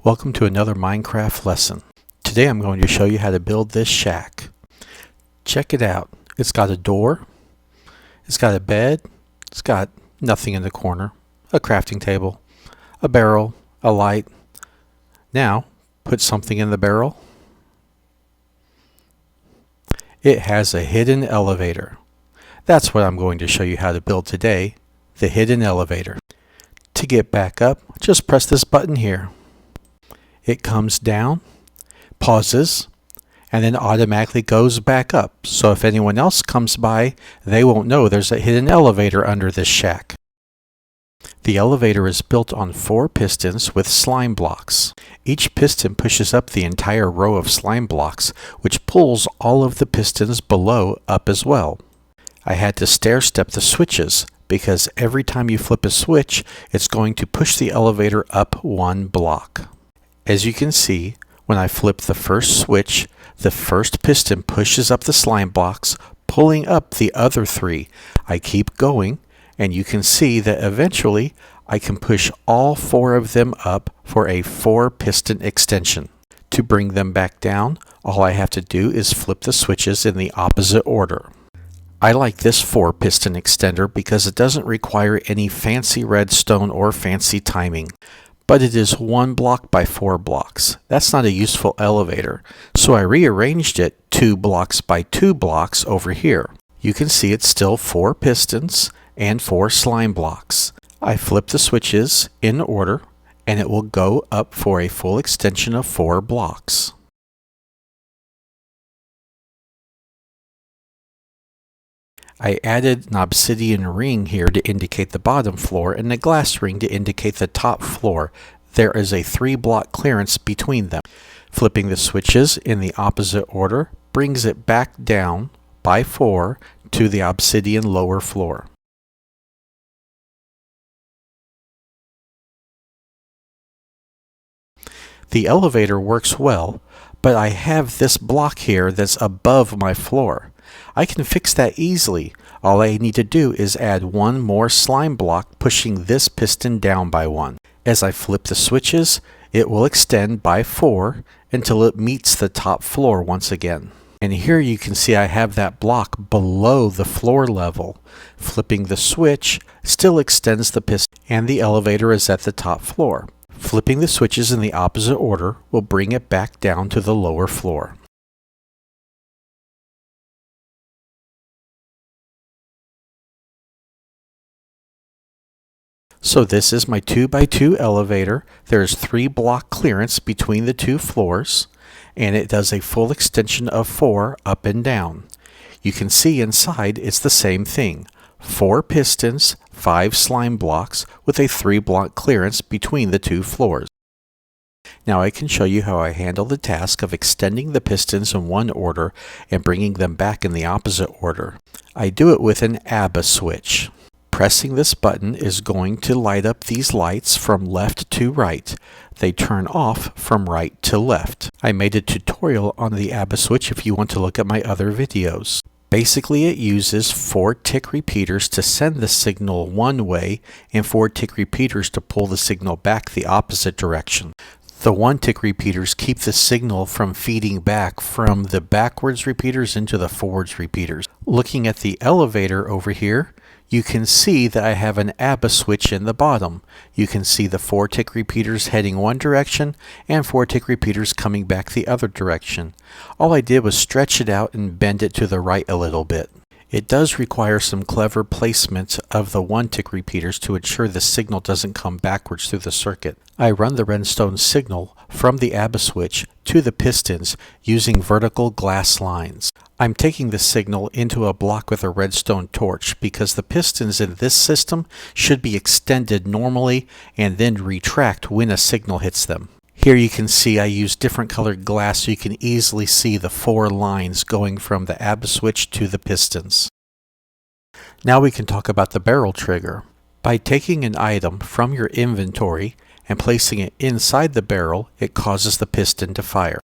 Welcome to another Minecraft lesson. Today I'm going to show you how to build this shack. Check it out. It's got a door, it's got a bed, it's got nothing in the corner, a crafting table, a barrel, a light. Now, put something in the barrel. It has a hidden elevator. That's what I'm going to show you how to build today, the hidden elevator. To get back up, just press this button here. It comes down, pauses, and then automatically goes back up. So if anyone else comes by, they won't know there's a hidden elevator under this shack. The elevator is built on 4 pistons with slime blocks. Each piston pushes up the entire row of slime blocks, which pulls all of the pistons below up as well. I had to stair-step the switches because every time you flip a switch, it's going to push the elevator up 1 block. As you can see, when I flip the first switch, the first piston pushes up the slime blocks, pulling up the other 3. I keep going, and you can see that eventually I can push all 4 of them up for a 4-piston extension. To bring them back down, all I have to do is flip the switches in the opposite order. I like this 4-piston extender because it doesn't require any fancy redstone or fancy timing. But it is 1 block by 4 blocks. That's not a useful elevator, so I rearranged it 2 blocks by 2 blocks over here. You can see it's still 4 pistons and 4 slime blocks. I flip the switches in order and it will go up for a full extension of 4 blocks. I added an obsidian ring here to indicate the bottom floor and a glass ring to indicate the top floor. There is a 3-block clearance between them. Flipping the switches in the opposite order brings it back down by 4 to the obsidian lower floor. The elevator works well, but I have this block here that's above my floor. I can fix that easily. All I need to do is add 1 more slime block, pushing this piston down by 1. As I flip the switches, it will extend by 4 until it meets the top floor once again. And here you can see I have that block below the floor level. Flipping the switch still extends the piston, and the elevator is at the top floor. Flipping the switches in the opposite order will bring it back down to the lower floor. So this is my 2x2 elevator. There's 3-block clearance between the 2 floors, and it does a full extension of 4 up and down. You can see inside it's the same thing. 4 pistons, 5 slime blocks with a 3-block clearance between the 2 floors. Now I can show you how I handle the task of extending the pistons in one order and bringing them back in the opposite order. I do it with an abba switch. Pressing this button is going to light up these lights from left to right. They turn off from right to left. I made a tutorial on the abba switch if you want to look at my other videos. Basically, it uses 4 tick repeaters to send the signal one way and 4 tick repeaters to pull the signal back the opposite direction. The 1 tick repeaters keep the signal from feeding back from the backwards repeaters into the forwards repeaters. Looking at the elevator over here, you can see that I have an abba switch in the bottom. You can see the 4 tick repeaters heading one direction and 4 tick repeaters coming back the other direction. All I did was stretch it out and bend it to the right a little bit. It does require some clever placement of the 1 tick repeaters to ensure the signal doesn't come backwards through the circuit. I run the redstone signal from the abba switch to the pistons using vertical glass lines. I'm taking the signal into a block with a redstone torch because the pistons in this system should be extended normally and then retract when a signal hits them. Here you can see I use different colored glass so you can easily see the 4 lines going from the abba switch to the pistons. Now we can talk about the barrel trigger. By taking an item from your inventory and placing it inside the barrel, it causes the piston to fire.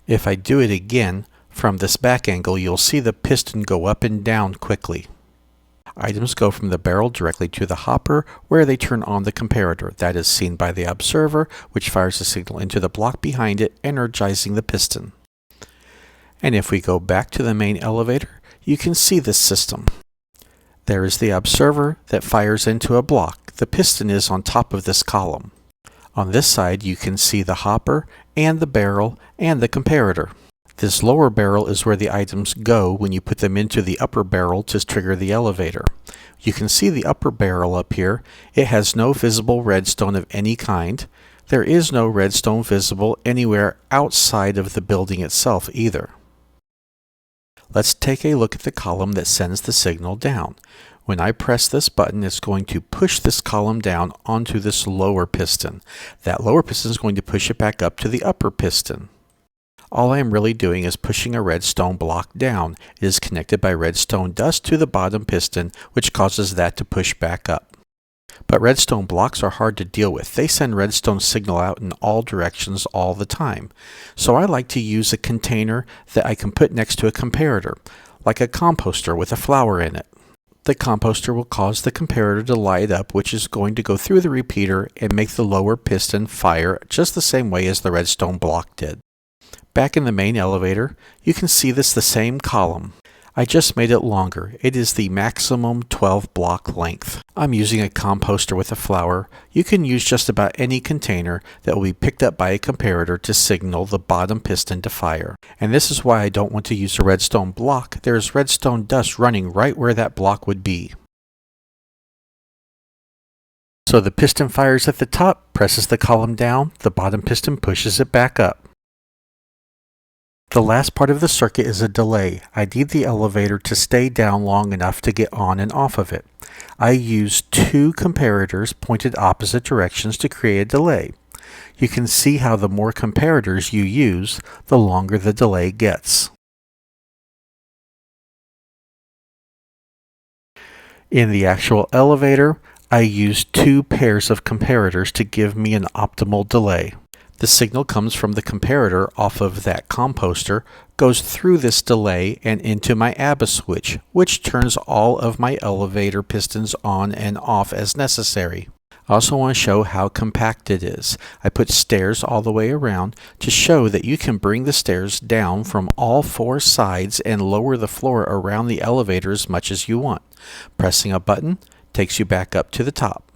If I do it again from this back angle, you'll see the piston go up and down quickly. Items go from the barrel directly to the hopper, where they turn on the comparator. That is seen by the observer, which fires a signal into the block behind it, energizing the piston. And if we go back to the main elevator, you can see this system. There is the observer that fires into a block. The piston is on top of this column. On this side, you can see the hopper and the barrel and the comparator. This lower barrel is where the items go when you put them into the upper barrel to trigger the elevator. You can see the upper barrel up here. It has no visible redstone of any kind. There is no redstone visible anywhere outside of the building itself either. Let's take a look at the column that sends the signal down. When I press this button, it's going to push this column down onto this lower piston. That lower piston is going to push it back up to the upper piston. All I am really doing is pushing a redstone block down. It is connected by redstone dust to the bottom piston, which causes that to push back up. But redstone blocks are hard to deal with. They send redstone signal out in all directions all the time. So I like to use a container that I can put next to a comparator, like a composter with a flower in it. The composter will cause the comparator to light up, which is going to go through the repeater and make the lower piston fire just the same way as the redstone block did. Back in the main elevator, you can see this the same column. I just made it longer. It is the maximum 12 block length. I'm using a composter with a flower. You can use just about any container that will be picked up by a comparator to signal the bottom piston to fire. And this is why I don't want to use a redstone block. There is redstone dust running right where that block would be. So the piston fires at the top, presses the column down, the bottom piston pushes it back up. The last part of the circuit is a delay. I need the elevator to stay down long enough to get on and off of it. I use two comparators pointed opposite directions to create a delay. You can see how the more comparators you use, the longer the delay gets. In the actual elevator, I use two pairs of comparators to give me an optimal delay. The signal comes from the comparator off of that composter, goes through this delay and into my abba switch, which turns all of my elevator pistons on and off as necessary. I also want to show how compact it is. I put stairs all the way around to show that you can bring the stairs down from all four sides and lower the floor around the elevator as much as you want. Pressing a button takes you back up to the top.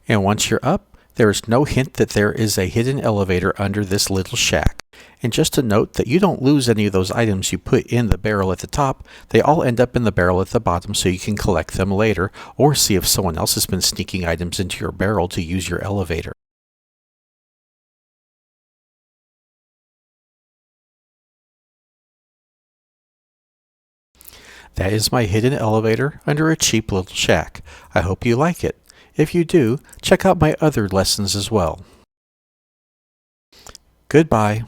And once you're up, there is no hint that there is a hidden elevator under this little shack. And just to note that you don't lose any of those items you put in the barrel at the top. They all end up in the barrel at the bottom so you can collect them later or see if someone else has been sneaking items into your barrel to use your elevator. That is my hidden elevator under a cheap little shack. I hope you like it. If you do, check out my other lessons as well. Goodbye.